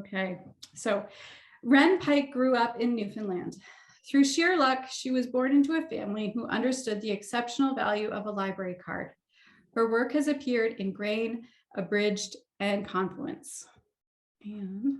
Okay, so Wren Pike grew up in Newfoundland. Through sheer luck, she was born into a family who understood the exceptional value of a library card. Her work has appeared in Grain, Abridged, and Confluence. And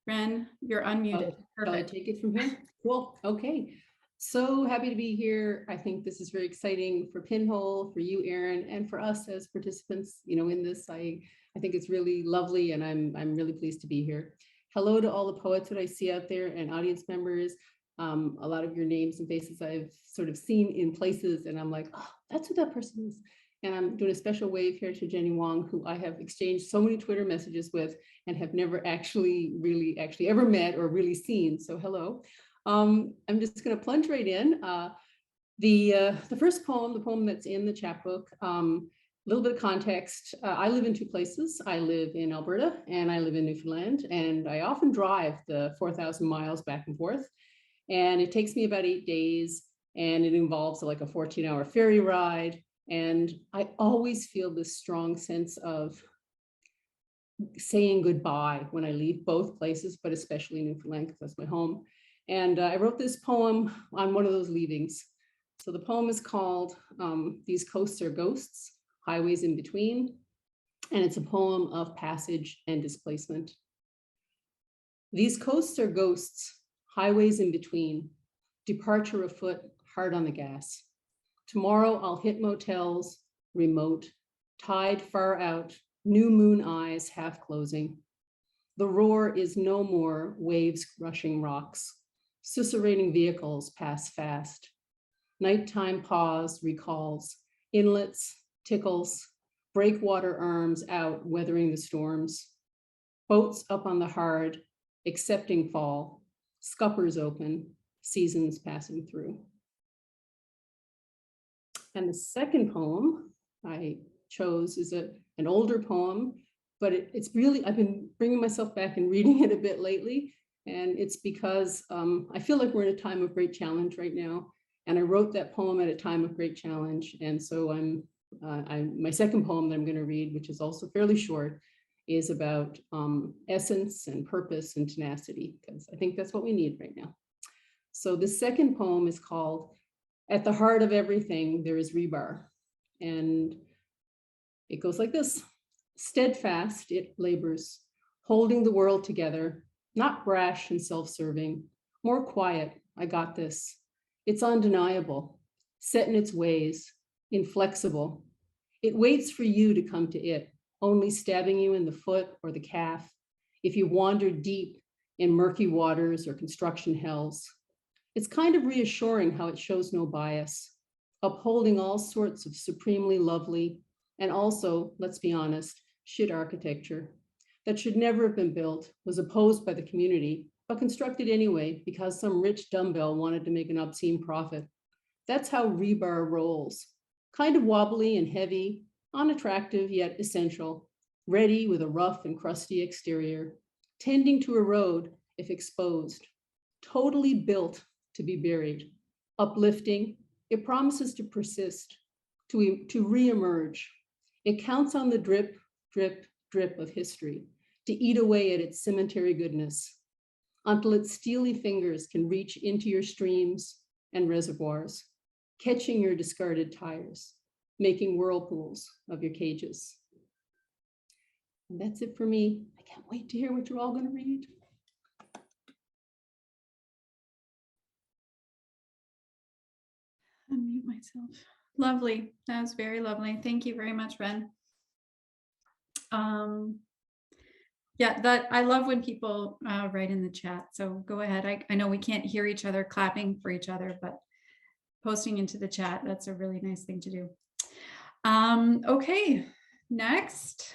Wren, you're unmuted. Shall I take it from here? Cool. Okay. So happy to be here. I think this is very exciting for Pinhole, for you, Erin, and for us as participants. In this, I think it's really lovely, and I'm really pleased to be here. Hello to all the poets that I see out there and audience members. A lot of your names and faces I've sort of seen in places, and I'm like, oh, that's who that person is. And I'm doing a special wave here to Jenny Wong, who I have exchanged so many Twitter messages with and have never really ever met or really seen. So hello. I'm just going to plunge right in. The first poem, the poem that's in the chapbook, a little bit of context. I live in two places. I live in Alberta and I live in Newfoundland, and I often drive the 4,000 miles back and forth. And it takes me about 8 days, and it involves like a 14-hour ferry ride. And I always feel this strong sense of saying goodbye when I leave both places, but especially Newfoundland because that's my home. And I wrote this poem on one of those leavings. So the poem is called These Coasts Are Ghosts, Highways in Between. And it's a poem of passage and displacement. These coasts are ghosts, highways in between, departure afoot, hard on the gas. Tomorrow I'll hit motels, remote, tide far out, new moon eyes half closing. The roar is no more waves rushing rocks. Susurrating vehicles pass fast. Nighttime pause recalls, inlets, tickles, breakwater arms out weathering the storms. Boats up on the hard, accepting fall, scuppers open, seasons passing through. And the second poem I chose is an older poem, but it's really, I've been bringing myself back and reading it a bit lately. And it's because I feel like we're in a time of great challenge right now. And I wrote that poem at a time of great challenge. And so my second poem that I'm going to read, which is also fairly short, is about essence and purpose and tenacity, because I think that's what we need right now. So the second poem is called At the Heart of Everything, There is Rebar. And it goes like this. Steadfast it labors, holding the world together, not brash and self-serving, more quiet, I got this. It's undeniable, set in its ways, inflexible. It waits for you to come to it, only stabbing you in the foot or the calf if you wander deep in murky waters or construction hells. It's kind of reassuring how it shows no bias, upholding all sorts of supremely lovely and also, let's be honest, shit architecture that should never have been built, was opposed by the community, but constructed anyway because some rich dumbbell wanted to make an obscene profit. That's how rebar rolls, kind of wobbly and heavy, unattractive yet essential, ready with a rough and crusty exterior, tending to erode if exposed, totally built to be buried, uplifting. It promises to persist, to reemerge. It counts on the drip, drip, drip of history to eat away at its cemetery goodness until its steely fingers can reach into your streams and reservoirs, catching your discarded tires, making whirlpools of your cages. And that's it for me. I can't wait to hear what you're all going to read. Unmute myself. Lovely. That was very lovely. Thank you very much, Wren. Yeah, that I love when people write in the chat. So go ahead. I know we can't hear each other clapping for each other, but posting into the chat, that's a really nice thing to do. Okay, next.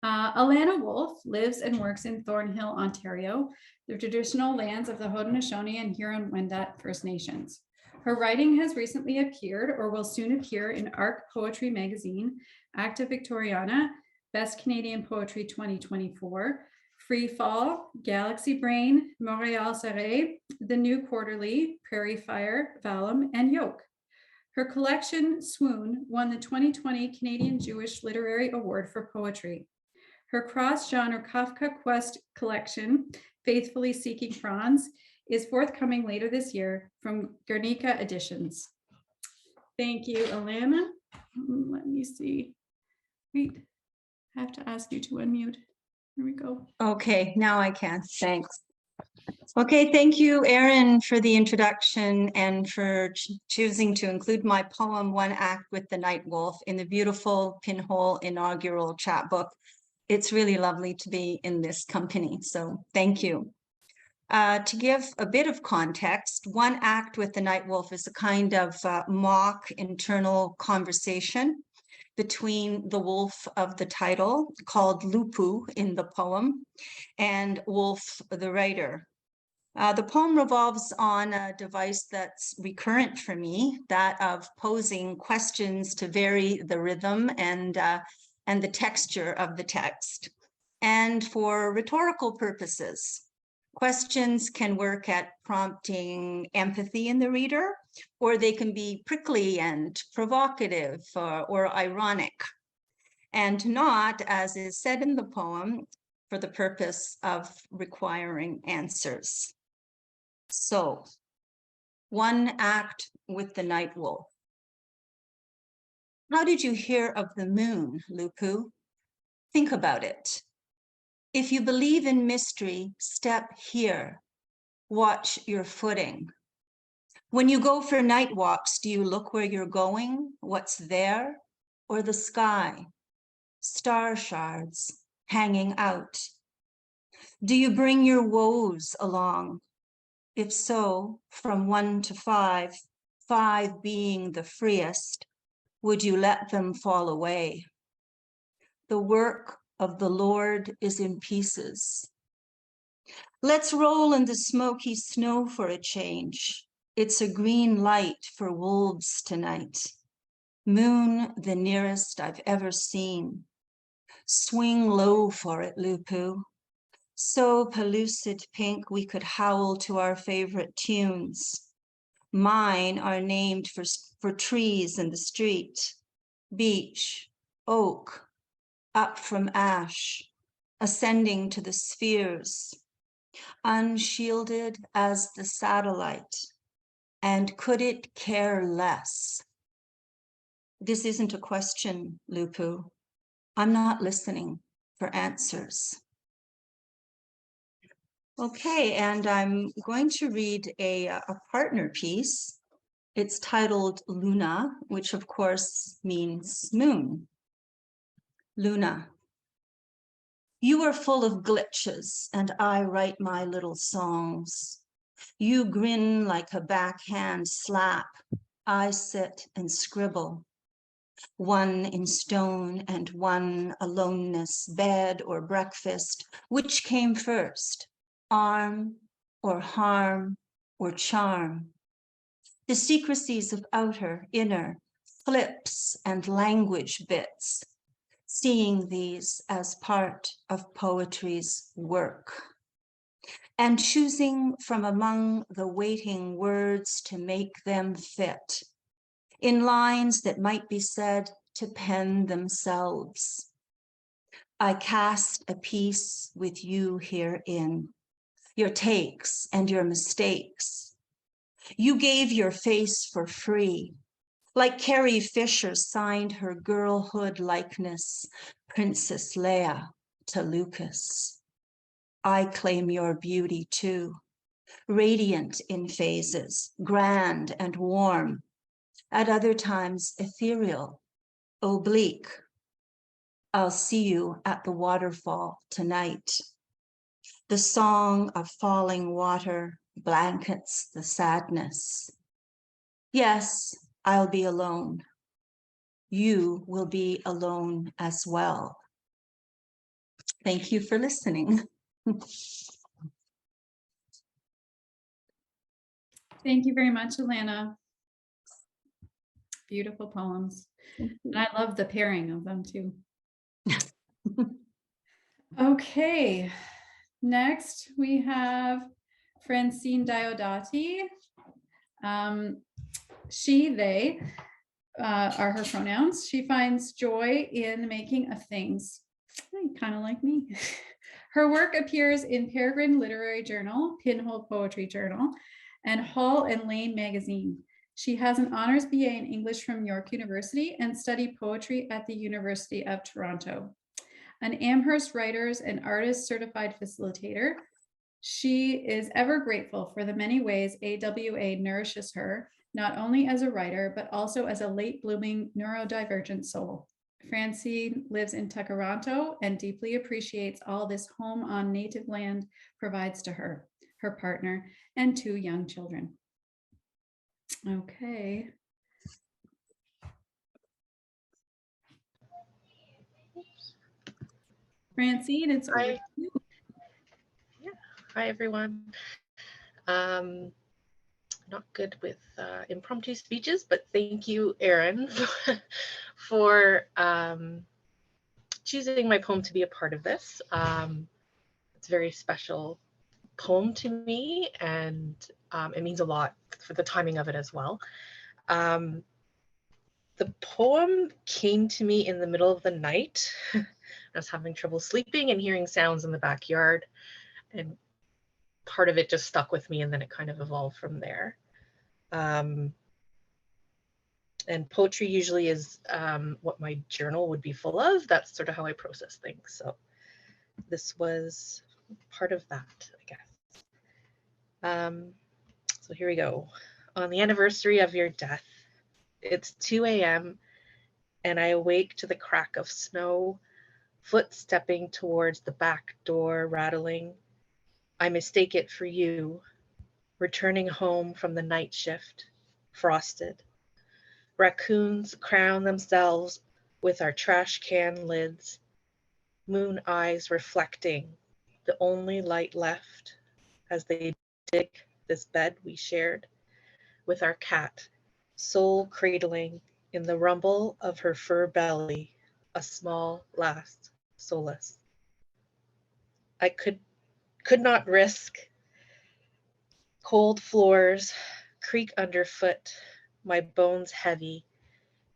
Alana Wolf lives and works in Thornhill, Ontario, the traditional lands of the Haudenosaunee and Huron-Wendat First Nations. Her writing has recently appeared or will soon appear in Arc Poetry Magazine, Acta Victoriana, Best Canadian Poetry 2024, Free Fall, Galaxy Brain, Montreal Serré, The New Quarterly, Prairie Fire, Vallum, and Yoke. Her collection, Swoon, won the 2020 Canadian Jewish Literary Award for Poetry. Her cross-genre Kafka Quest collection, Faithfully Seeking Franz, is forthcoming later this year from Guernica Editions. Thank you, Alana. Let me see. Wait, I have to ask you to unmute. Here we go. Okay, now I can. Thanks. Okay, thank you, Erin, for the introduction and for choosing to include my poem, One Act with the Night Wolf, in the beautiful Pinhole inaugural chapbook. It's really lovely to be in this company, so thank you. To give a bit of context, One Act with the Night Wolf is a kind of mock internal conversation between the wolf of the title, called Lupu in the poem, and Wolf the writer. The poem revolves on a device that's recurrent for me, that of posing questions to vary the rhythm and the texture of the text. And for rhetorical purposes, questions can work at prompting empathy in the reader, or they can be prickly and provocative or ironic, and not, as is said in the poem, for the purpose of requiring answers. So, One Act with the Night Wolf. How did you hear of the moon, Lupu? Think about it. If you believe in mystery, step here. Watch your footing. When you go for night walks, do you look where you're going, what's there, or the sky? Star shards hanging out. Do you bring your woes along? If so, from 1 to 5, 5 being the freest, would you let them fall away? The work of the Lord is in pieces. Let's roll in the smoky snow for a change. It's a green light for wolves tonight. Moon the nearest I've ever seen. Swing low for it, Lupu. So pellucid pink we could howl to our favorite tunes. Mine are named for trees in the street. Beech, oak, up from ash, ascending to the spheres. Unshielded as the satellite. And could it care less? This isn't a question, Lupu. I'm not listening for answers. Okay, and I'm going to read a partner piece. It's titled Luna, which of course means moon. Luna. You are full of glitches, and I write my little songs. You grin like a backhand slap. I sit and scribble. One in stone and one aloneness, bed or breakfast. Which came first? Arm or harm or charm? The secrecies of outer, inner, flips and language bits, seeing these as part of poetry's work, and choosing from among the waiting words to make them fit, in lines that might be said to pen themselves. I cast a piece with you herein, your takes and your mistakes. You gave your face for free, like Carrie Fisher signed her girlhood likeness, Princess Leia, to Lucas. I claim your beauty too, radiant in phases, grand and warm, at other times ethereal, oblique. I'll see you at the waterfall tonight. The song of falling water blankets the sadness. Yes, I'll be alone. You will be alone as well. Thank you for listening. Thank you very much, Alana. Beautiful poems. And I love the pairing of them too. Okay, next we have Francine Diodati. She, they are her pronouns. She finds joy in the making of things, Kind of like me. Her work appears in Peregrine Literary Journal, Pinhole Poetry Journal, and Hall and Lane magazine. She has an honors BA in English from York University and studied poetry at the University of Toronto. An Amherst Writers and Artists Certified Facilitator, she is ever grateful for the many ways AWA nourishes her, not only as a writer, but also as a late blooming neurodivergent soul. Francine lives in Toronto and deeply appreciates all this home on native land provides to her, her partner, and 2 young children. Okay. Francine, it's over to you. Yeah. Hi, everyone. Not good with impromptu speeches, but thank you, Erin, for choosing my poem to be a part of this. It's a very special poem to me, and it means a lot for the timing of it as well. The poem came to me in the middle of the night. I was having trouble sleeping and hearing sounds in the backyard, and part of it just stuck with me, and then it kind of evolved from there. And poetry usually is what my journal would be full of. That's sort of how I process things. So this was part of that, I guess. So here we go. On the anniversary of your death, it's 2 a.m. and I awake to the crack of snow, foot stepping towards the back door rattling. I mistake it for you, returning home from the night shift, frosted. Raccoons crown themselves with our trash can lids, moon eyes reflecting the only light left as they dig this bed we shared with our cat, soul cradling in the rumble of her fur belly, a small last solace. I could not risk cold floors, creak underfoot, my bones heavy,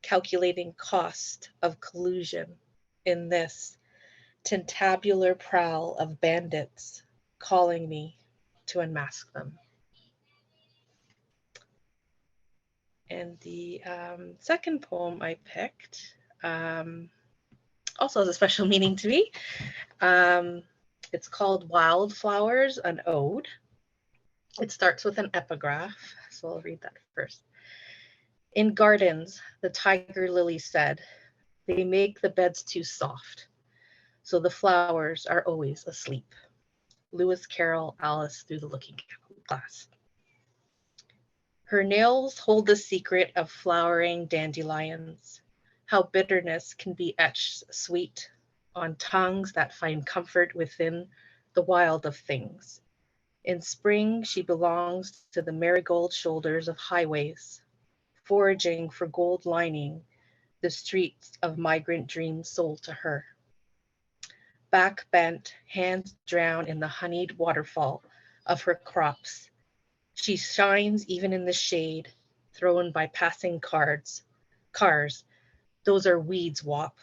calculating cost of collusion in this tentabular prowl of bandits calling me to unmask them. And the second poem I picked also has a special meaning to me. It's called Wildflowers, an Ode. It starts with an epigraph, so I'll read that first. In gardens, the tiger lily said, they make the beds too soft, so the flowers are always asleep. Lewis Carroll, Alice Through the Looking Glass. Her nails hold the secret of flowering dandelions, how bitterness can be etched sweet on tongues that find comfort within the wild of things. In spring, she belongs to the marigold shoulders of highways, foraging for gold lining the streets of migrant dreams sold to her. Back bent, hands drown in the honeyed waterfall of her crops. She shines even in the shade thrown by passing cars. Those are weeds, Wop.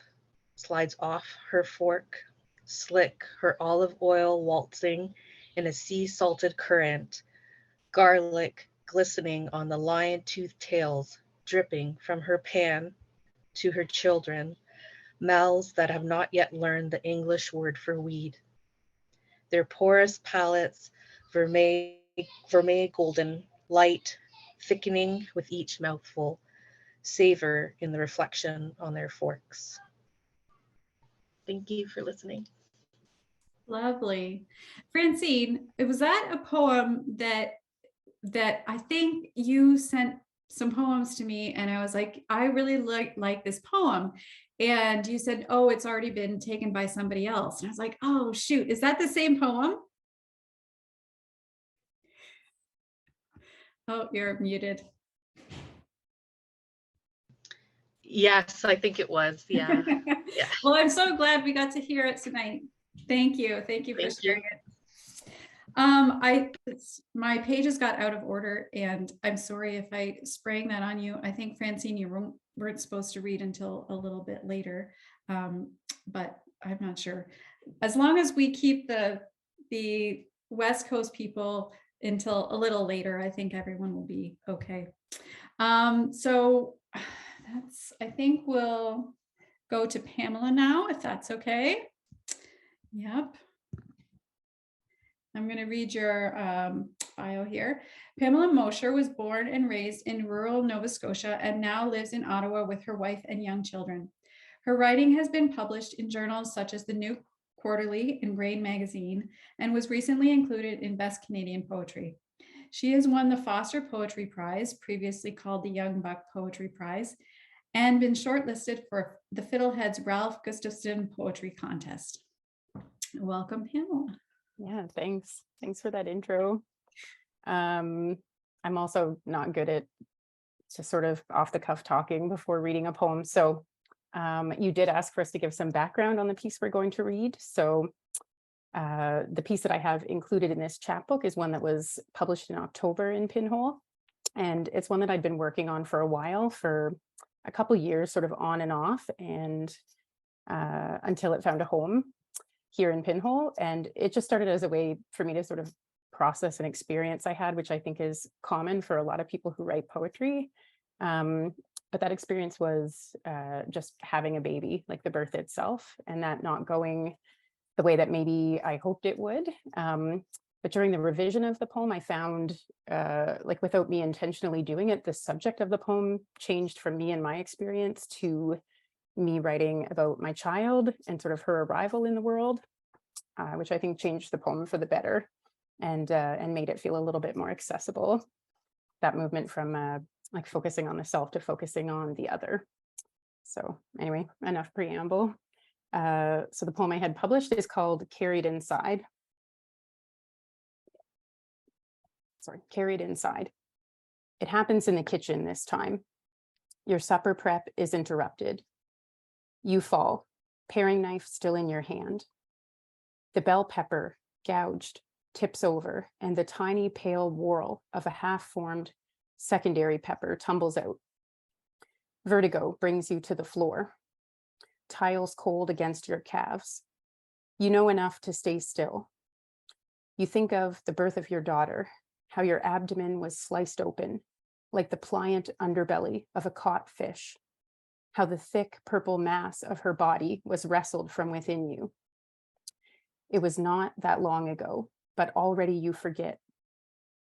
Slides off her fork, slick, her olive oil waltzing in a sea-salted current, garlic glistening on the lion-toothed tails dripping from her pan to her children, mouths that have not yet learned the English word for weed. Their porous palates, vermeil golden, light, thickening with each mouthful, savor in the reflection on their forks. Thank you for listening. Lovely. Francine, was that a poem that I think you sent some poems to me and I was like, I really like this poem. And you said, oh, it's already been taken by somebody else. And I was like, oh, shoot, is that the same poem? Oh, you're muted. Yes, I think it was. Yeah. Yeah. Well, I'm so glad we got to hear it tonight. Thank you. Thank you for sharing it. My pages got out of order and I'm sorry if I sprang that on you. I think Francine, weren't supposed to read until a little bit later, but I'm not sure. As long as we keep the West Coast people until a little later, I think everyone will be okay. So I think we'll go to Pamela now, if that's okay. Yep. I'm going to read your bio here. Pamela Mosher was born and raised in rural Nova Scotia and now lives in Ottawa with her wife and young children. Her writing has been published in journals such as the New Quarterly and Grain Magazine and was recently included in Best Canadian Poetry. She has won the Foster Poetry Prize, previously called the Young Buck Poetry Prize, and been shortlisted for the Fiddlehead's Ralph Gustafson Poetry Contest. Welcome, Pamela. Yeah, thanks. Thanks for that intro. I'm also not good at just sort of off the cuff talking before reading a poem. So you did ask for us to give some background on the piece we're going to read. So the piece that I have included in this chapbook is one that was published in October in Pinhole. And it's one that I'd been working on for a while, for a couple years, sort of on and off, and until it found a home here in Pinhole. And it just started as a way for me to sort of process an experience I had, which I think is common for a lot of people who write poetry. But that experience was just having a baby, like the birth itself, and that not going the way that maybe I hoped it would. But during the revision of the poem, I found, like without me intentionally doing it, the subject of the poem changed from me and my experience to me writing about my child and sort of her arrival in the world, which I think changed the poem for the better and made it feel a little bit more accessible. That movement from like focusing on the self to focusing on the other. So anyway, enough preamble. So the poem I had published is called Carried Inside. Sorry, Carried Inside. It happens in the kitchen this time. Your supper prep is interrupted. You fall, paring knife still in your hand. The bell pepper, gouged, tips over, and the tiny pale whorl of a half-formed secondary pepper tumbles out. Vertigo brings you to the floor. Tiles cold against your calves. You know enough to stay still. You think of the birth of your daughter, how your abdomen was sliced open, like the pliant underbelly of a caught fish, how the thick purple mass of her body was wrestled from within you. It was not that long ago, but already you forget.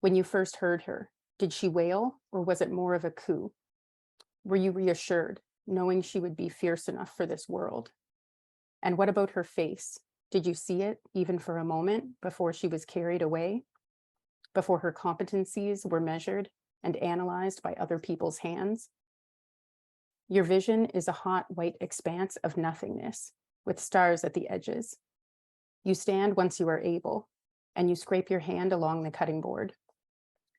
When you first heard her, did she wail, or was it more of a coo? Were you reassured, knowing she would be fierce enough for this world? And what about her face? Did you see it, even for a moment, before she was carried away? Before her competencies were measured and analyzed by other people's hands? Your vision is a hot white expanse of nothingness, with stars at the edges. You stand once you are able, and you scrape your hand along the cutting board,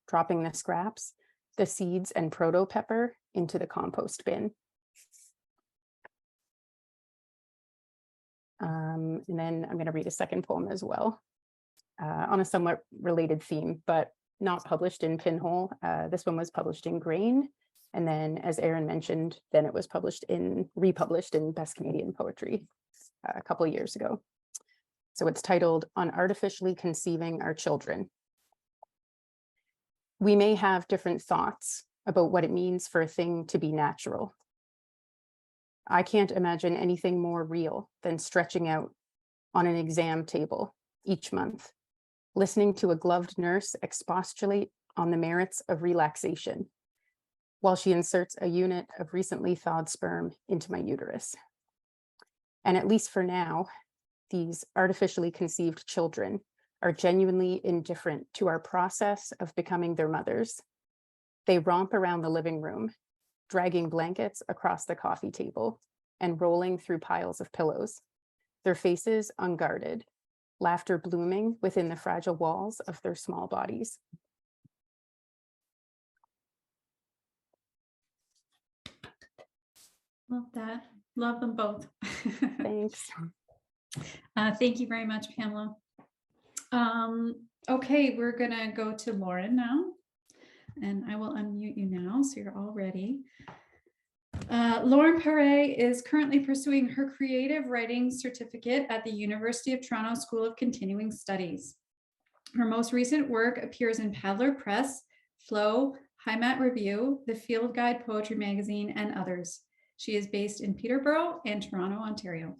dropping the scraps, the seeds and proto-pepper into the compost bin. And then I'm going to read a second poem as well, on a somewhat related theme, but not published in Pinhole. This one was published in Grain. And then, as Erin mentioned, then it was republished in Best Canadian Poetry a couple of years ago. So it's titled On Artificially Conceiving Our Children. We may have different thoughts about what it means for a thing to be natural. I can't imagine anything more real than stretching out on an exam table each month, listening to a gloved nurse expostulate on the merits of relaxation, while she inserts a unit of recently thawed sperm into my uterus. And at least for now, these artificially conceived children are genuinely indifferent to our process of becoming their mothers. They romp around the living room, dragging blankets across the coffee table and rolling through piles of pillows, their faces unguarded, laughter blooming within the fragile walls of their small bodies. Love that. Love them both. Thanks. Thank you very much, Pamela. Okay, we're gonna go to Lauren now, and I will unmute you now so you're all ready. Lauren Perret is currently pursuing her creative writing certificate at the University of Toronto School of Continuing Studies. Her most recent work appears in Paddler Press, Flow, High Mat Review, The Field Guide Poetry Magazine, and others. She is based in Peterborough and Toronto, Ontario.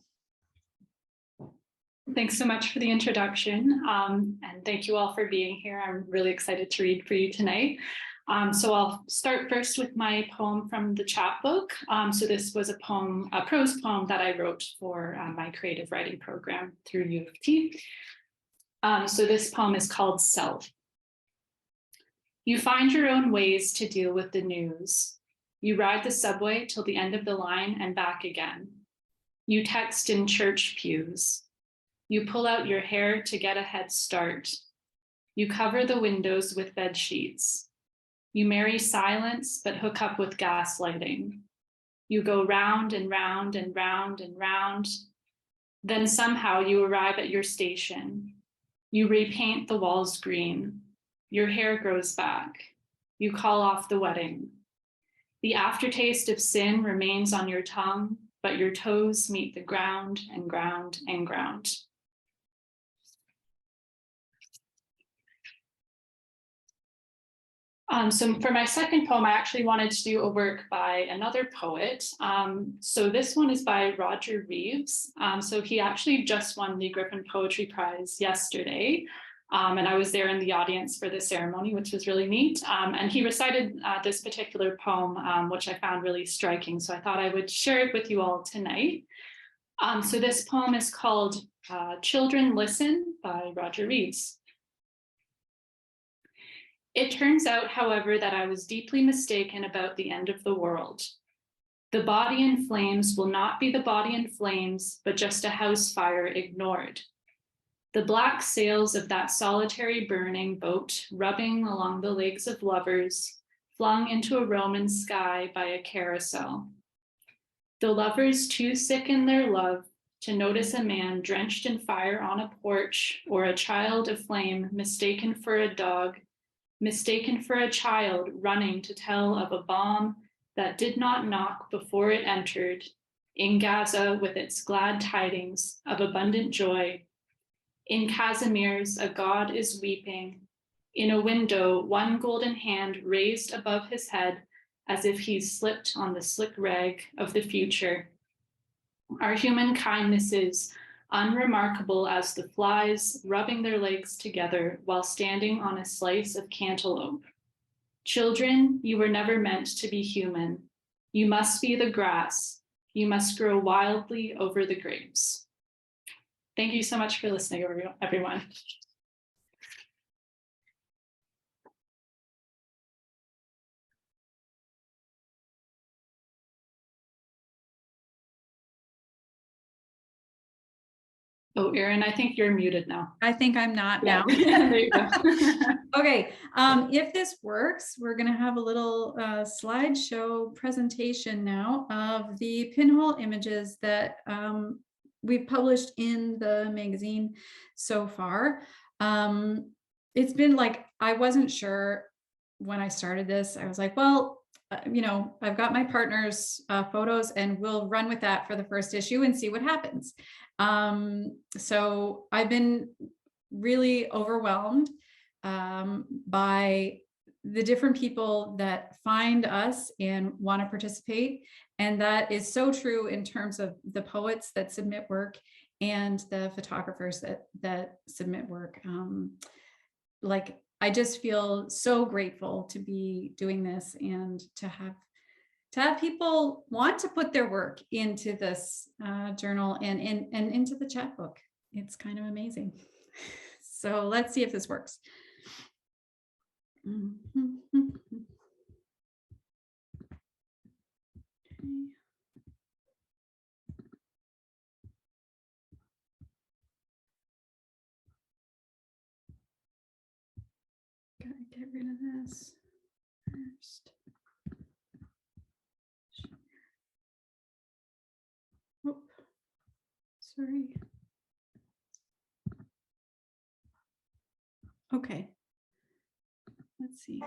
Thanks so much for the introduction, and thank you all for being here. I'm really excited to read for you tonight. So I'll start first with my poem from the Chapbook. So this was a prose poem that I wrote for my creative writing program through U of T. So this poem is called Self. You find your own ways to deal with the news. You ride the subway till the end of the line and back again. You text in church pews. You pull out your hair to get a head start. You cover the windows with bed sheets. You marry silence, but hook up with gaslighting. You go round and round and round and round. Then somehow you arrive at your station. You repaint the walls green. Your hair grows back. You call off the wedding. The aftertaste of sin remains on your tongue, but your toes meet the ground and ground and ground. So for my second poem, I actually wanted to do a work by another poet. So this one is by Roger Reeves. So he actually just won the Griffin Poetry Prize yesterday. And I was there in the audience for the ceremony, which was really neat. And he recited this particular poem, which I found really striking. So I thought I would share it with you all tonight. So this poem is called Children Listen by Roger Reeves. It turns out, however, that I was deeply mistaken about the end of the world. The body in flames will not be the body in flames, but just a house fire ignored. The black sails of that solitary burning boat rubbing along the legs of lovers, flung into a Roman sky by a carousel. The lovers too sick in their love to notice a man drenched in fire on a porch, or a child aflame mistaken for a dog, mistaken for a child running to tell of a bomb that did not knock before it entered, in Gaza with its glad tidings of abundant joy. In Casimir's, a god is weeping. In a window, one golden hand raised above his head as if he's slipped on the slick rag of the future. Our human kindnesses, unremarkable as the flies rubbing their legs together while standing on a slice of cantaloupe. Children, you were never meant to be human. You must be the grass. You must grow wildly over the grapes. Thank you so much for listening, everyone. Oh, Erin, I think you're muted now. I think I'm not Yeah. now. There you go. Okay, if this works, we're going to have a little slideshow presentation now of the pinhole images that we've published in the magazine so far. It's been like, I wasn't sure when I started this. I was like, well, you know, I've got my partner's photos and we'll run with that for the first issue and see what happens. So I've been really overwhelmed by the different people that find us and want to participate. And that is so true in terms of the poets that submit work and the photographers that submit work. Like, I just feel so grateful to be doing this and to have people want to put their work into this journal and into the Chapbook. It's kind of amazing. So let's see if this works. Gotta get rid of this first. Oh, sorry. Okay. Let's see.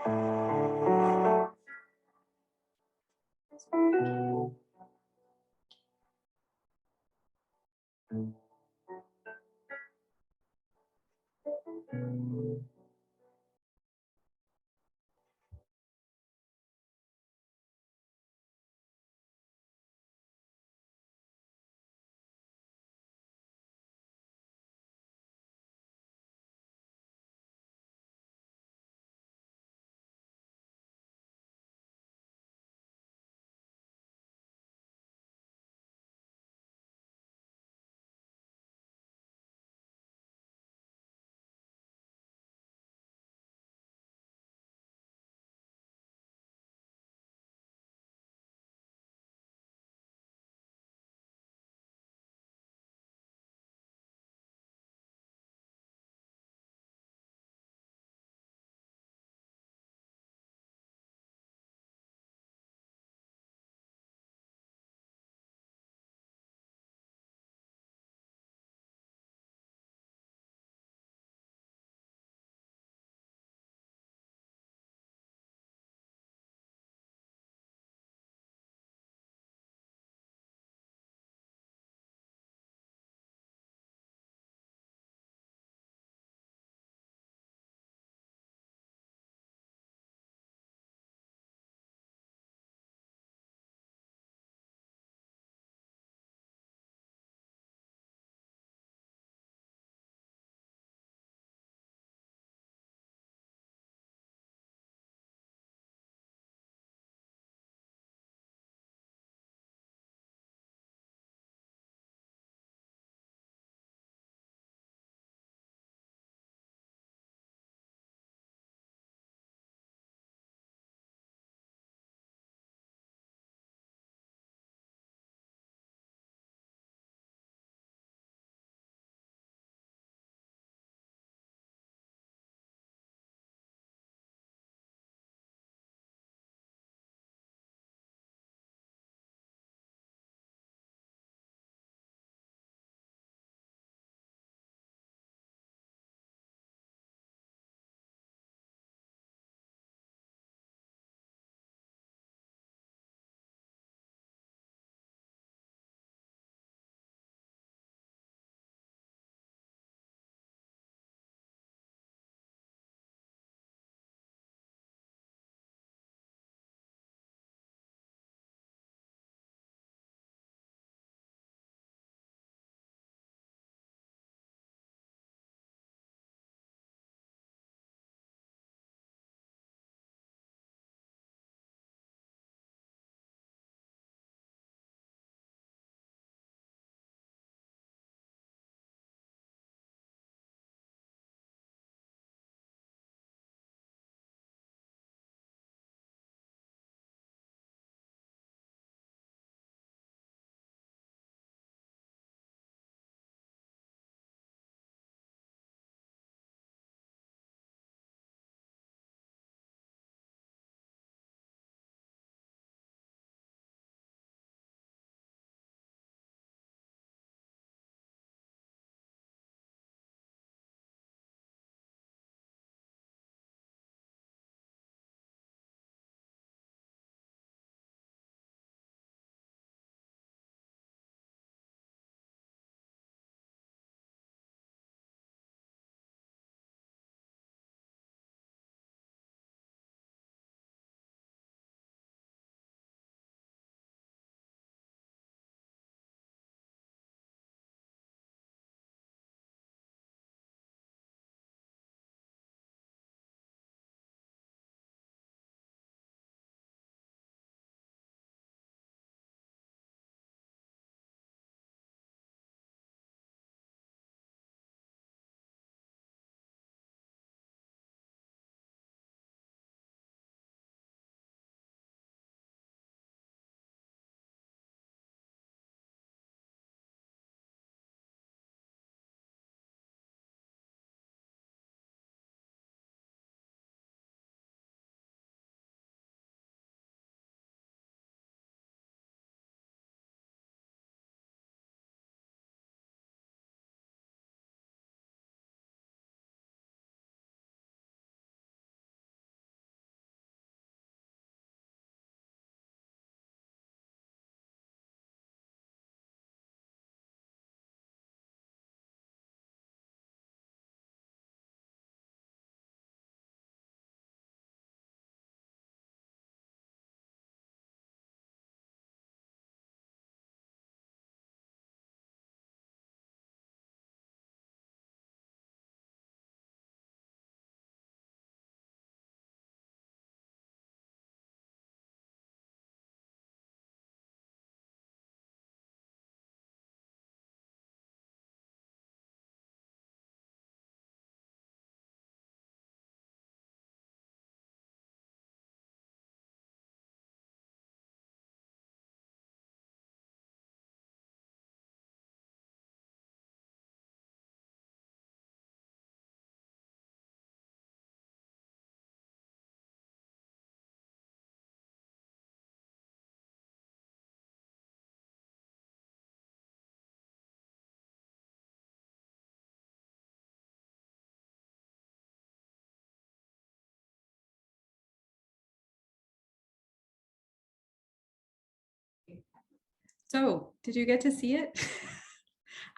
So, did you get to see it?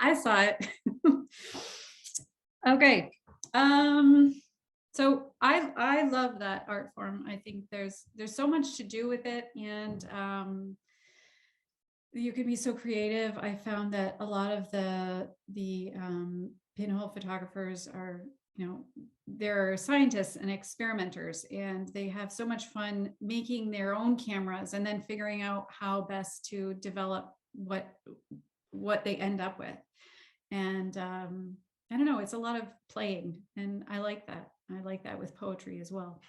I saw it. Okay. So I love that art form. I think there's so much to do with it, and you can be so creative. I found that a lot of the pinhole photographers are, they're scientists and experimenters, and they have so much fun making their own cameras and then figuring out how best to develop what they end up with. And I don't know, it's a lot of playing, and I like that. I like that with poetry as well.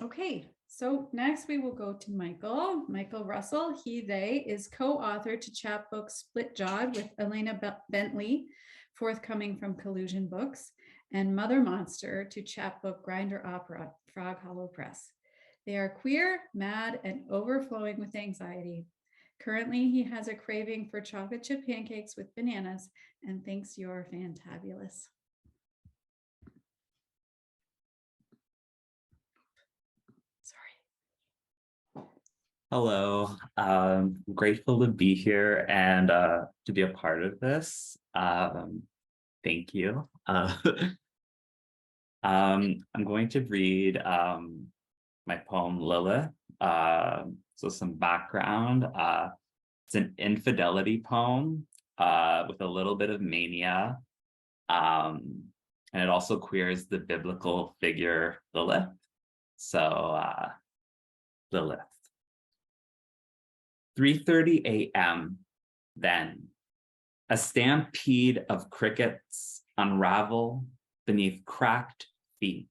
Okay, so next we will go to Michael Russell. They is co-author to Chapbook Split Jawed with Elena Bentley, forthcoming from Collusion Books, and Mother Monster to Chapbook Grinder Opera, Frog Hollow Press. They are queer, mad, and overflowing with anxiety. Currently, he has a craving for chocolate chip pancakes with bananas and thinks you're fantabulous. Sorry. Hello, grateful to be here and to be a part of this. Thank you. I'm going to read my poem Lilith. So some background. It's an infidelity poem with a little bit of mania. And it also queers the biblical figure Lilith. So Lilith. 3:30 a.m. Then a stampede of crickets unravel beneath cracked feet.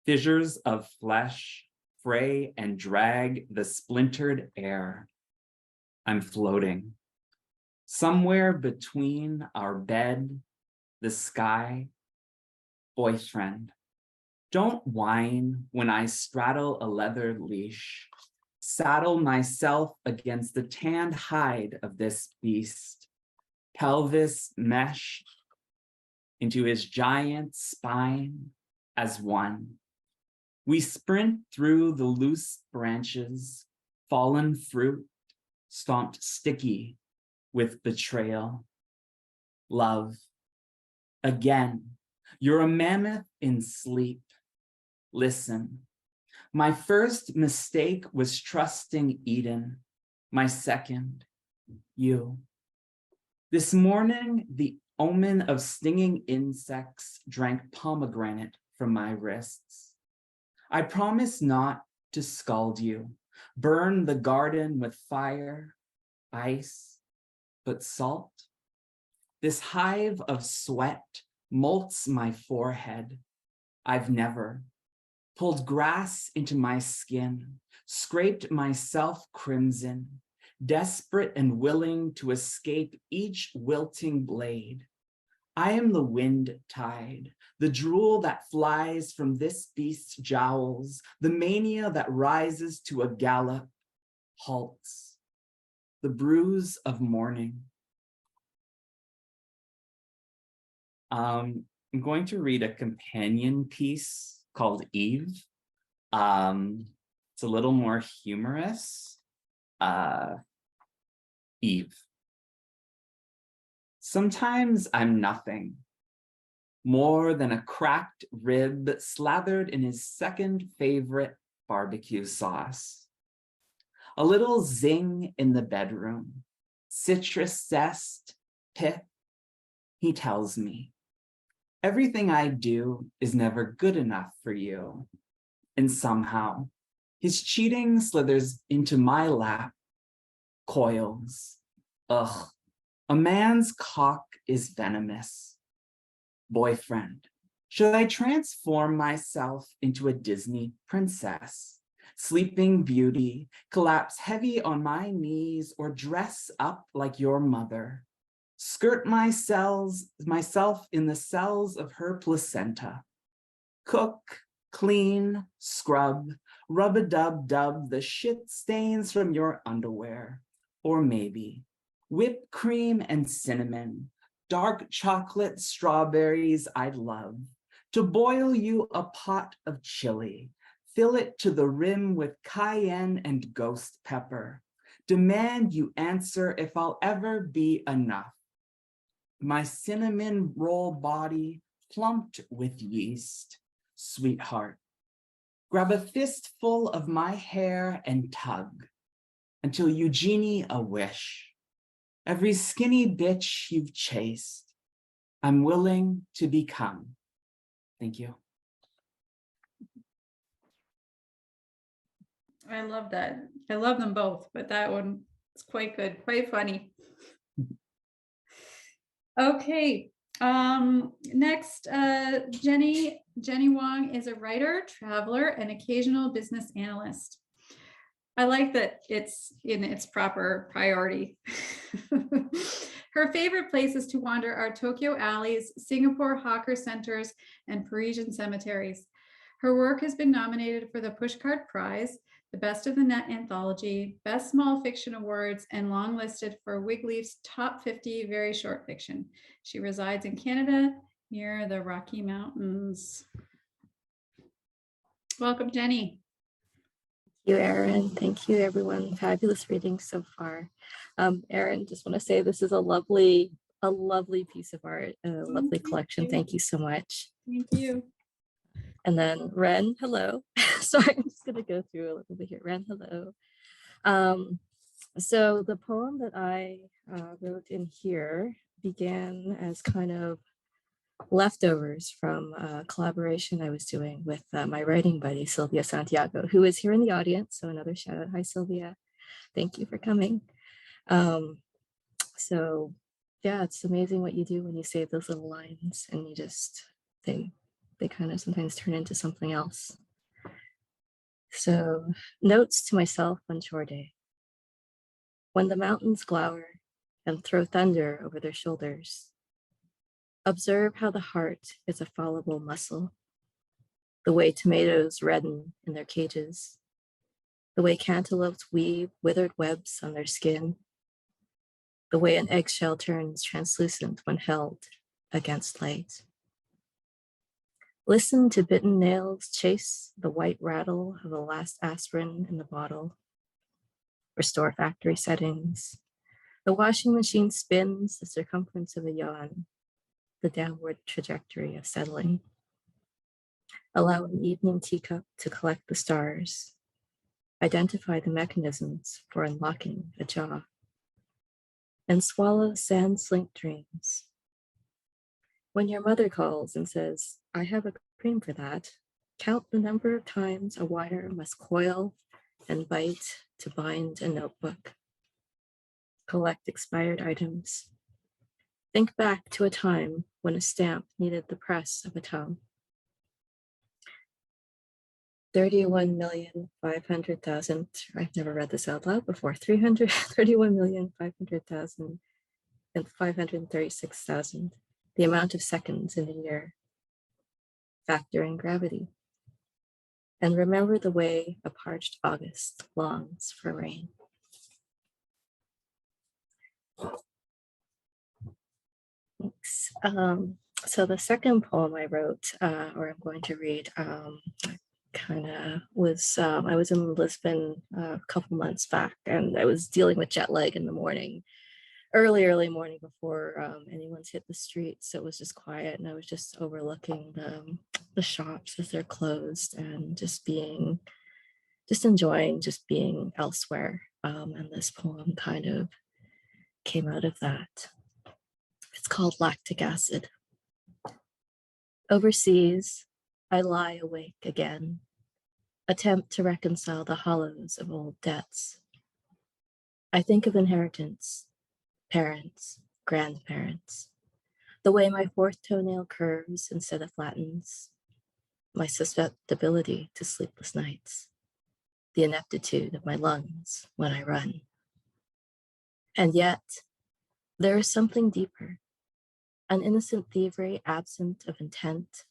Fissures of flesh fray and drag the splintered air. I'm floating somewhere between our bed, the sky. Boyfriend, don't whine when I straddle a leather leash. Saddle myself against the tanned hide of this beast, pelvis meshed into his giant spine as one. We sprint through the loose branches, fallen fruit, stomped sticky with betrayal. Love, again, you're a mammoth in sleep. Listen. My first mistake was trusting Eden. My second, you. This morning, the omen of stinging insects drank pomegranate from my wrists. I promise not to scald you, burn the garden with fire, ice, but salt. This hive of sweat molts my forehead. I've never pulled grass into my skin, scraped myself crimson, desperate and willing to escape each wilting blade. I am the wind tide, the drool that flies from this beast's jowls, the mania that rises to a gallop, halts, the bruise of morning. I'm going to read a companion piece called Eve. It's a little more humorous. Eve. Sometimes I'm nothing more than a cracked rib slathered in his second favorite barbecue sauce. A little zing in the bedroom, citrus zest, pith. He tells me, everything I do is never good enough for you. And somehow, his cheating slithers into my lap, coils. Ugh, a man's cock is venomous. Boyfriend, should I transform myself into a Disney princess? Sleeping Beauty, collapse heavy on my knees, or dress up like your mother? Skirt myself in the cells of her placenta. Cook, clean, scrub, rub-a-dub-dub the shit stains from your underwear. Or maybe whipped cream and cinnamon, dark chocolate strawberries I'd love. To boil you a pot of chili, fill it to the rim with cayenne and ghost pepper. Demand you answer if I'll ever be enough. My cinnamon roll body plumped with yeast, sweetheart. Grab a fistful of my hair and tug until you genie a wish. Every skinny bitch you've chased, I'm willing to become. Thank you. I love that. I love them both, but that one is quite good, quite funny. Okay, next, Jenny Wong is a writer, traveler, and occasional business analyst. I like that it's in its proper priority. Her favorite places to wander are Tokyo alleys, Singapore hawker centers, and Parisian cemeteries. Her work has been nominated for the Pushcart Prize, the Best of the Net Anthology, Best Small Fiction Awards, and longlisted for Wigleaf's Top 50 Very Short Fiction. She resides in Canada near the Rocky Mountains. Welcome, Jenny. Thank you, Erin. Thank you, everyone. Fabulous reading so far. Erin, just want to say this is a lovely piece of art, a lovely collection. Thank you so much. Thank you. And then Ren, hello. Sorry, I'm just gonna go through a little bit here. Ren, hello. So the poem that I wrote in here began as kind of leftovers from a collaboration I was doing with my writing buddy, Sylvia Santiago, who is here in the audience. So another shout out. Hi, Sylvia. Thank you for coming. So yeah, it's amazing what you do when you save those little lines and you just, they kind of sometimes turn into something else. So, notes to myself on chore day. When the mountains glower and throw thunder over their shoulders, observe how the heart is a fallible muscle, the way tomatoes redden in their cages, the way cantaloupes weave withered webs on their skin, the way an eggshell turns translucent when held against light. Listen to bitten nails chase the white rattle of the last aspirin in the bottle. Restore factory settings. The washing machine spins the circumference of a yawn, the downward trajectory of settling. Allow an evening teacup to collect the stars. Identify the mechanisms for unlocking a jaw. And swallow sand slink dreams. When your mother calls and says, I have a cream for that, count the number of times a wire must coil and bite to bind a notebook. Collect expired items. Think back to a time when a stamp needed the press of a tongue. 31,500,000, I've never read this out loud before, 31,500,000 and 536,000, the amount of seconds in a year. Factor in gravity. And remember the way a parched August longs for rain. Thanks. So the second poem I wrote, or I'm going to read, kind of was, I was in Lisbon a couple months back and I was dealing with jet lag in the morning, early morning before anyone's hit the streets. So it was just quiet and I was just overlooking the shops as they're closed and just enjoying just being elsewhere. And this poem kind of came out of that. It's called Lactic Acid. Overseas, I lie awake again, attempt to reconcile the hollows of old debts. I think of inheritance, parents, grandparents, the way my fourth toenail curves instead of flattens, my susceptibility to sleepless nights, the ineptitude of my lungs when I run. And yet, there is something deeper, an innocent thievery absent of intent,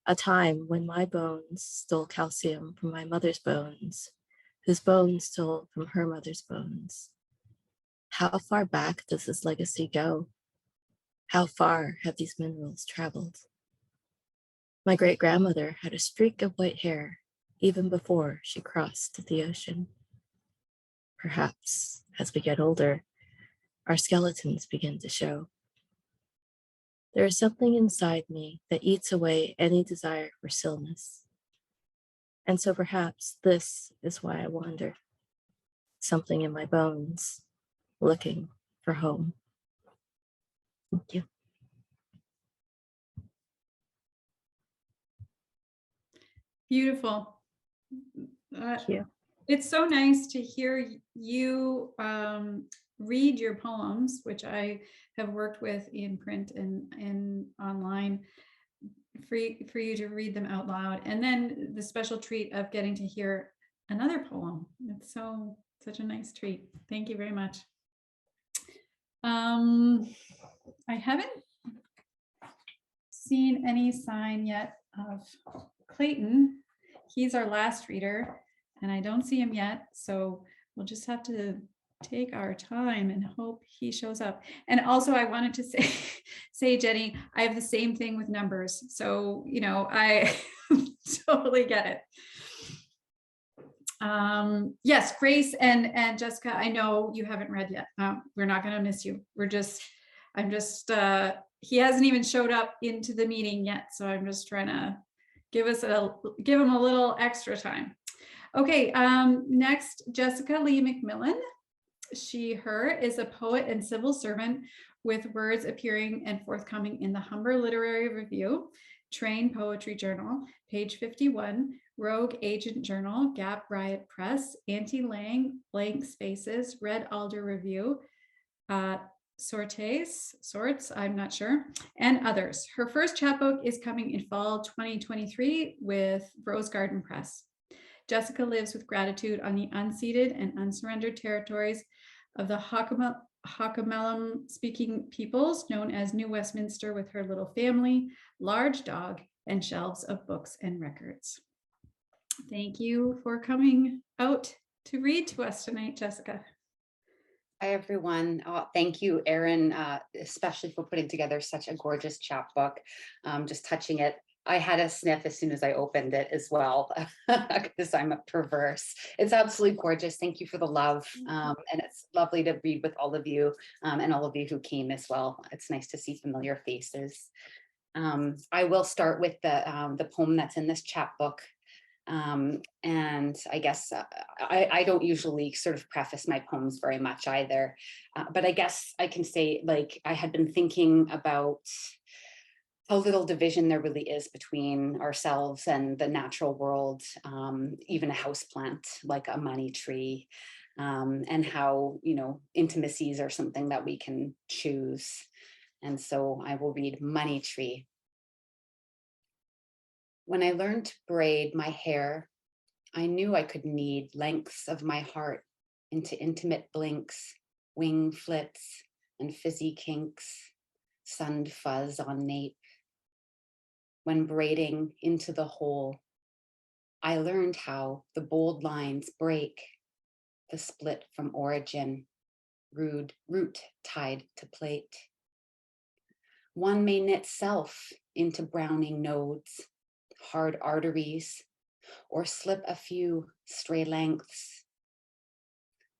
a time when my bones stole calcium from my mother's bones, whose bones stole from her mother's bones. How far back does this legacy go? How far have these minerals traveled? My great-grandmother had a streak of white hair even before she crossed the ocean. Perhaps as we get older, our skeletons begin to show. There is something inside me that eats away any desire for stillness. And so perhaps this is why I wander. Something in my bones, looking for home. Thank you. Beautiful. Thank you. It's so nice to hear you read your poems, which I have worked with in print and online, for you to read them out loud. And then the special treat of getting to hear another poem. It's such a nice treat. Thank you very much. I haven't seen any sign yet of Clayton. He's our last reader, and I don't see him yet. So we'll just have to take our time and hope he shows up. And also I wanted to say, Jenny, I have the same thing with numbers. So, I totally get it. Yes, Grace and Jessica, I know you haven't read yet. We're not going to miss you. He hasn't even showed up into the meeting yet. So I'm just trying to give him a little extra time. Okay, next, Jessica Lee McMillan. Her is a poet and civil servant with words appearing and forthcoming in the Humber Literary Review, Train Poetry Journal, page 51, Rogue Agent Journal, Gap Riot Press, Auntie Lang, Blank Spaces, Red Alder Review, Sorts, I'm not sure, and others. Her first chapbook is coming in fall 2023 with Rose Garden Press. Jessica lives with gratitude on the unceded and unsurrendered territories of the Hockamallam speaking peoples known as New Westminster, with her little family, large dog, and shelves of books and records. Thank you for coming out to read to us tonight, Jessica. Hi, everyone. Thank you, Erin, especially for putting together such a gorgeous chapbook. Just touching it. I had a sniff as soon as I opened it as well, because I'm a perverse. It's absolutely gorgeous. Thank you for the love. And it's lovely to read with all of you and all of you who came as well. It's nice to see familiar faces. I will start with the poem that's in this chapbook. And I guess I don't usually sort of preface my poems very much either, but I guess I can say, like, I had been thinking about how little division there really is between ourselves and the natural world, even a houseplant like a money tree, and how, intimacies are something that we can choose. And so I will read Money Tree. When I learned to braid my hair, I knew I could knead lengths of my heart into intimate blinks, wing flits, and fizzy kinks, sunned fuzz on nape. When braiding into the hole, I learned how the bold lines break, the split from origin, root tied to plate. One may knit self into browning nodes, hard arteries, or slip a few stray lengths.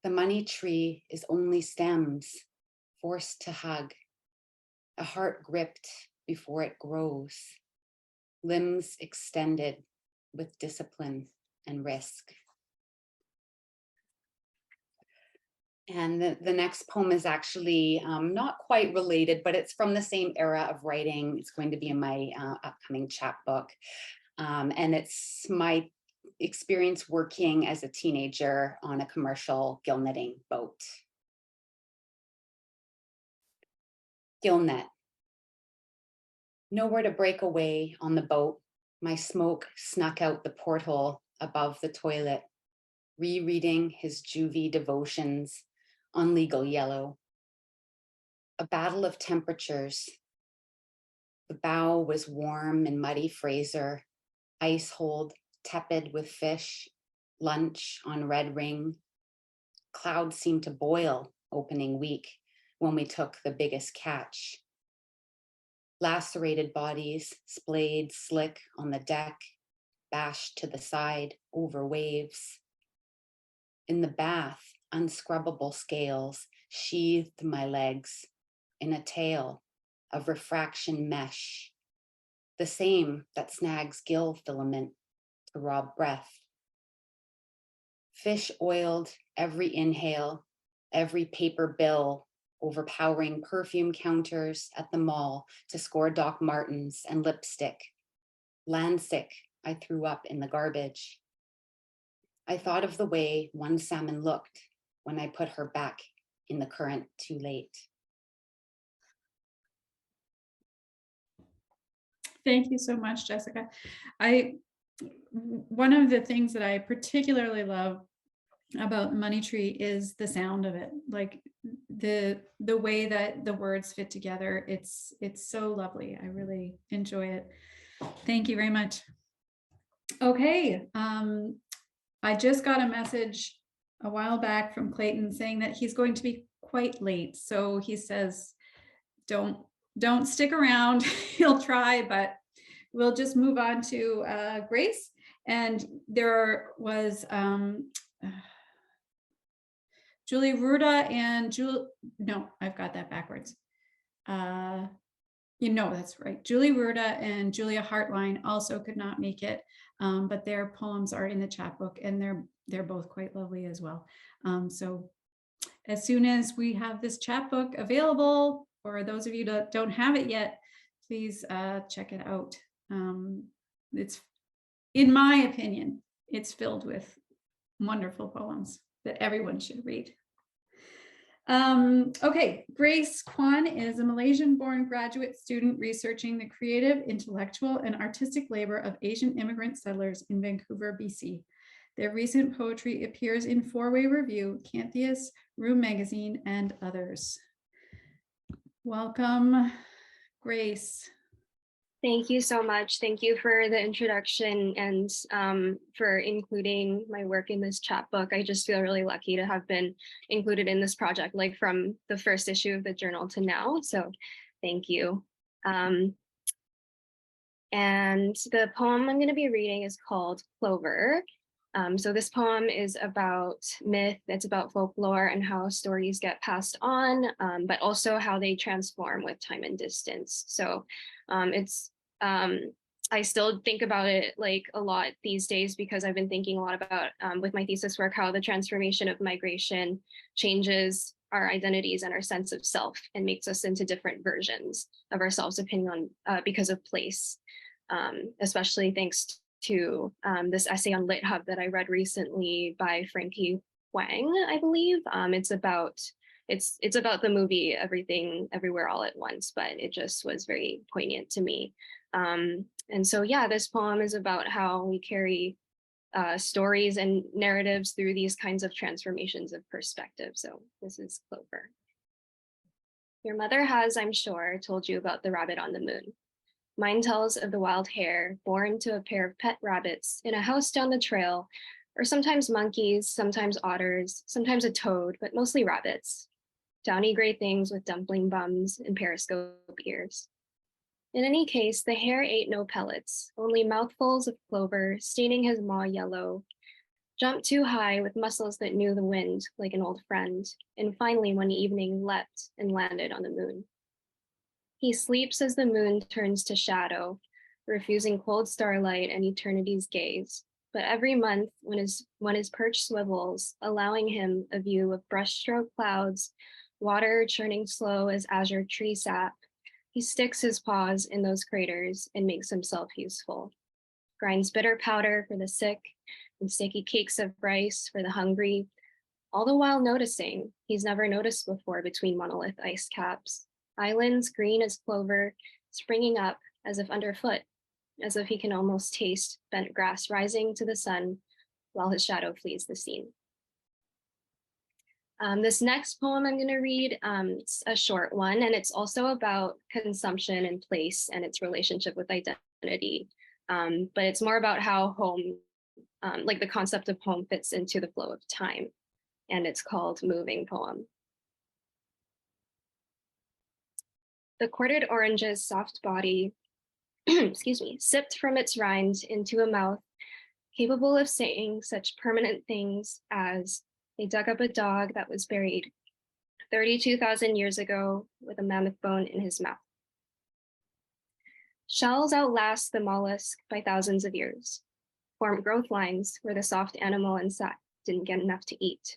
The money tree is only stems, forced to hug, a heart gripped before it grows, limbs extended with discipline and risk. And the next poem is actually not quite related, but it's from the same era of writing. It's going to be in my upcoming chapbook. And it's my experience working as a teenager on a commercial gill netting boat. Gill net. Nowhere to break away on the boat, my smoke snuck out the porthole above the toilet, rereading his juvie devotions on legal yellow. A battle of temperatures. The bow was warm and muddy Fraser, ice hold tepid with fish, lunch on red ring. Clouds seemed to boil opening week when we took the biggest catch. Lacerated bodies splayed slick on the deck, bashed to the side over waves. In the bath, unscrubbable scales sheathed my legs in a tail of refraction mesh, the same that snags gill filament to rob breath. Fish oiled every inhale, every paper bill, overpowering perfume counters at the mall to score Doc Martens and lipstick. Landsick, I threw up in the garbage. I thought of the way one salmon looked when I put her back in the current too late. Thank you so much, Jessica. One of the things that I particularly love about Money Tree is the sound of it, like the way that the words fit together. It's so lovely. I really enjoy it. Thank you very much. Okay, I just got a message a while back from Clayton saying that he's going to be quite late. So he says, don't stick around. He'll try, but we'll just move on to Grace. And there was Julie Ruda and no, I've got that backwards. That's right. Julie Ruda and Julia Hartline also could not make it, but their poems are in the chapbook, and they're both quite lovely as well. So as soon as we have this chapbook available, or those of you that don't have it yet, please check it out. It's, in my opinion, it's filled with wonderful poems that everyone should read. Okay, Grace Kwan is a Malaysian-born graduate student researching the creative, intellectual, and artistic labor of Asian immigrant settlers in Vancouver, BC. Their recent poetry appears in Four-Way Review, Cantheus, Room Magazine, and others. Welcome, Grace. Thank you so much. Thank you for the introduction and for including my work in this chapbook. I just feel really lucky to have been included in this project, like from the first issue of the journal to now. So thank you. And the poem I'm going to be reading is called Clover. So this poem is about myth, it's about folklore and how stories get passed on, but also how they transform with time and distance. So I still think about it like a lot these days because I've been thinking a lot about with my thesis work, how the transformation of migration changes our identities and our sense of self and makes us into different versions of ourselves depending on because of place, especially thanks to this essay on LitHub that I read recently by Frankie Wang, I believe. It's about the movie Everything Everywhere All at Once, but it just was very poignant to me. And so, yeah, this poem is about how we carry stories and narratives through these kinds of transformations of perspective. So this is Clover. Your mother has, I'm sure, told you about the rabbit on the moon. Mine tells of the wild hare born to a pair of pet rabbits in a house down the trail, or sometimes monkeys, sometimes otters, sometimes a toad, but mostly rabbits. Downy gray things with dumpling bums and periscope ears. In any case, the hare ate no pellets, only mouthfuls of clover, staining his maw yellow, jumped too high with muscles that knew the wind like an old friend, and finally one evening leapt and landed on the moon. He sleeps as the moon turns to shadow, refusing cold starlight and eternity's gaze. But every month, when his perch swivels, allowing him a view of brushstroke clouds, water churning slow as azure tree sap, he sticks his paws in those craters and makes himself useful. Grinds bitter powder for the sick and sticky cakes of rice for the hungry, all the while noticing he's never noticed before between monolith ice caps. Islands green as clover, springing up as if underfoot, as if he can almost taste bent grass rising to the sun while his shadow flees the scene. This next poem I'm going to read, it's a short one, and it's also about consumption and place and its relationship with identity. But it's more about how home, like the concept of home fits into the flow of time. And it's called Moving Poem. The quartered orange's soft body, excuse me, sipped from its rind into a mouth capable of saying such permanent things as, They dug up a dog that was buried 32,000 years ago with a mammoth bone in his mouth. Shells outlast the mollusk by thousands of years, form growth lines where the soft animal insect didn't get enough to eat.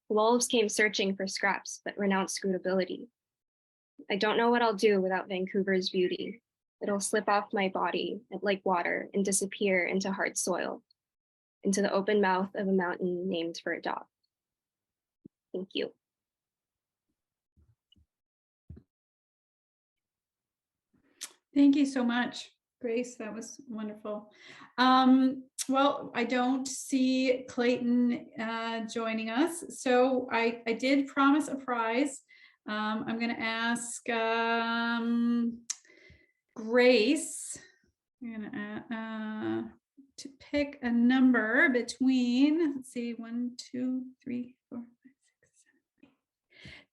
Wolves came searching for scraps, but renounced scrutability. I don't know what I'll do without Vancouver's beauty. It'll slip off my body like water and disappear into hard soil, into the open mouth of a mountain named for a dog. Thank you. Thank you so much, Grace. That was wonderful. Well, I don't see Clayton joining us, so I did promise a prize. I'm going to ask Grace to pick a number between, let's see, 1, 2, 3, 4, 5, 6, 7, 8.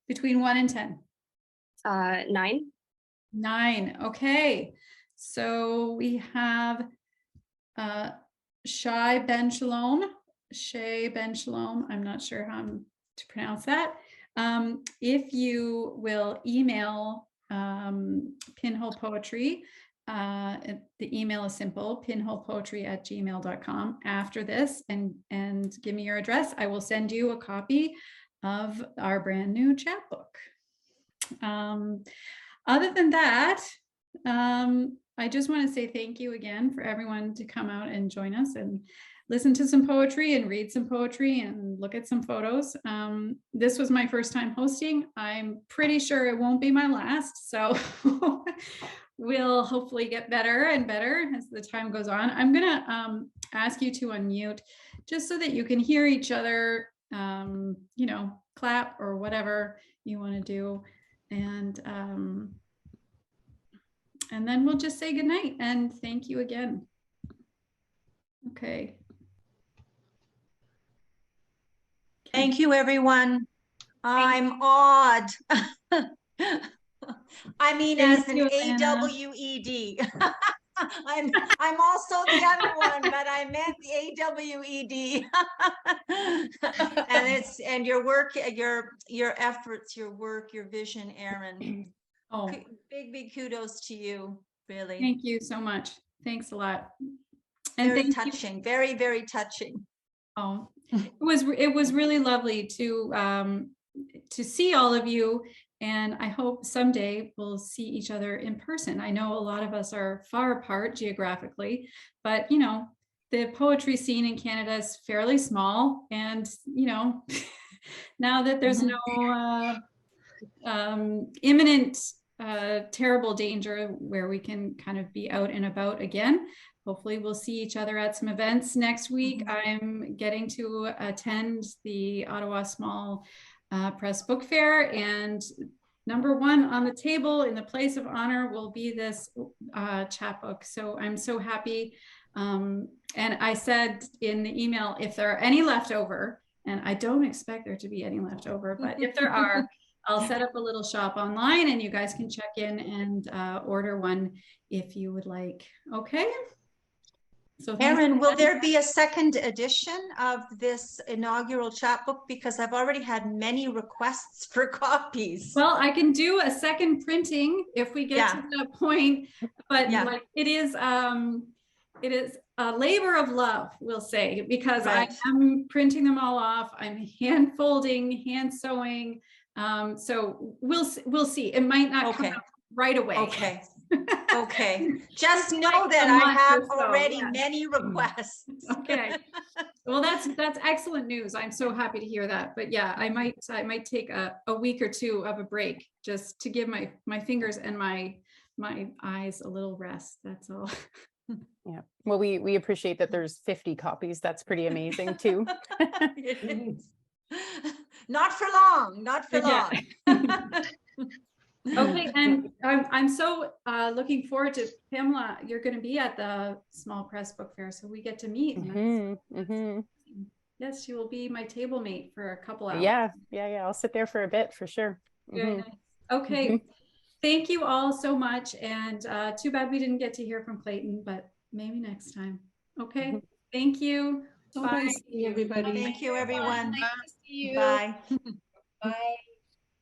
Between 1 and 10. 9. 9. Okay. So we have Shay Ben Shalom. I'm not sure how to pronounce that. If you will email Pinhole Poetry, the email is simple, pinholepoetry@gmail.com after this, and give me your address. I will send you a copy of our brand new chapbook. Other than that, I just want to say thank you again for everyone to come out and join us and listen to some poetry and read some poetry and look at some photos. This was my first time hosting. I'm pretty sure it won't be my last, so we'll hopefully get better and better as the time goes on. I'm gonna ask you to unmute just so that you can hear each other, you know, clap or whatever you want to do. And then we'll just say goodnight and thank you again. Okay. Thank you, everyone. I'm awed. I mean, as an AWED. I'm also the other one, but I meant the AWED. And your work, your efforts, your work, your vision, Erin. Oh, big kudos to you, really. thank you so much. Thanks a lot. And Very thank touching, you. very touching. Oh, it was really lovely to see all of you, and I hope someday we'll see each other in person. I know a lot of us are far apart geographically, but you know, the poetry scene in Canada is fairly small, and you know, now that there's no imminent terrible danger where we can kind of be out and about again. Hopefully we'll see each other at some events next week. I'm getting to attend the Ottawa Small Press Book Fair, and number 1 on the table in the place of honor will be this chapbook. So I'm so happy. And I said in the email, if there are any left over, and I don't expect there to be any left over, but if there are, I'll set up a little shop online and you guys can check in and order one if you would like. Okay. So Erin, will there be a second edition of this inaugural chapbook? Because I've already had many requests for copies. Well, I can do a second printing if we get to that point, but like it is a labor of love, we'll say, because I am printing them all off. I'm hand folding, hand sewing. So we'll see. It might not come out right away. Okay. Okay. Just know that I have already many requests. Okay. Well, that's excellent news. I'm so happy to hear that. But yeah, I might take a week or 2 of a break just to give my fingers and my eyes a little rest. That's all. Yeah. Well, we appreciate that there's 50 copies. That's pretty amazing too. Not for long. Not for long. Okay, and I'm so looking forward to Pamela. You're going to be at the Small Press Book Fair, so we get to meet. Yes, she will be my table mate for a couple hours. Yeah. I'll sit there for a bit for sure. Very nice. Okay, thank you all so much, and too bad we didn't get to hear from Clayton, but maybe next time. Okay, thank you. So Bye. nice seeing everybody. Thank you, everyone. Nice to see you. Bye. Bye.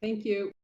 Thank you.